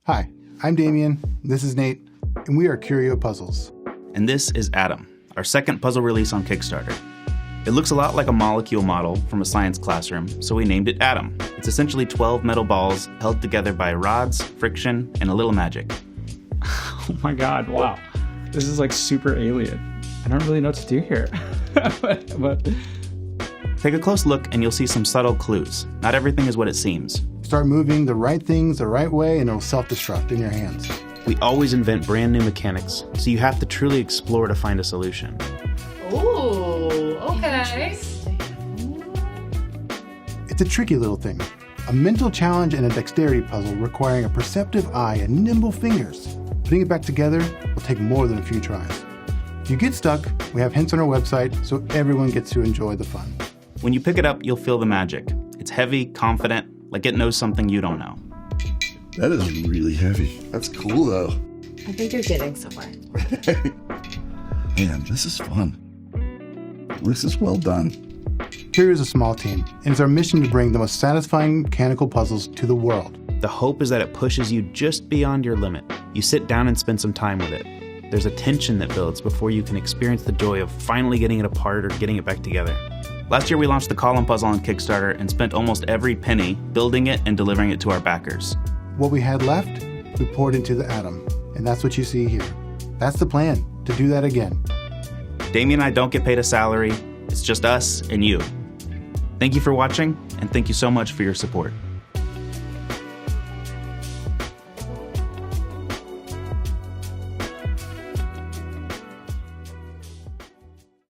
Hi, I'm Damien, this is Nate, and we are Curio Puzzles. And this is Atom, our second puzzle release on Kickstarter. It looks a lot like a molecule model from a science classroom, so we named it Atom. It's essentially 12 metal balls held together by rods, friction, and a little magic. Oh my god, wow. This is like super alien. I don't really know what to do here. but Take a close look and you'll see some subtle clues. Not everything is what it seems. Start moving the right things the right way and it'll self-destruct in your hands. We always invent brand new mechanics, so you have to truly explore to find a solution. Ooh, okay. It's a tricky little thing. A mental challenge and a dexterity puzzle requiring a perceptive eye and nimble fingers. Putting it back together will take more than a few tries. If you get stuck, we have hints on our website so everyone gets to enjoy the fun. When you pick it up, you'll feel the magic. It's heavy, confident, like it knows something you don't know. That is really heavy. That's cool, though. I think you're getting somewhere. Man, this is fun. This is well done. Curio is a small team, and it's our mission to bring the most satisfying mechanical puzzles to the world. The hope is that it pushes you just beyond your limit. You sit down and spend some time with it. There's a tension that builds before you can experience the joy of finally getting it apart or getting it back together. Last year we launched the column puzzle on Kickstarter and spent almost every penny building it and delivering it to our backers. What we had left, we poured into the Atom, and that's what you see here. That's the plan, to do that again. Damien and I don't get paid a salary. It's just us and you. Thank you for watching, and thank you so much for your support.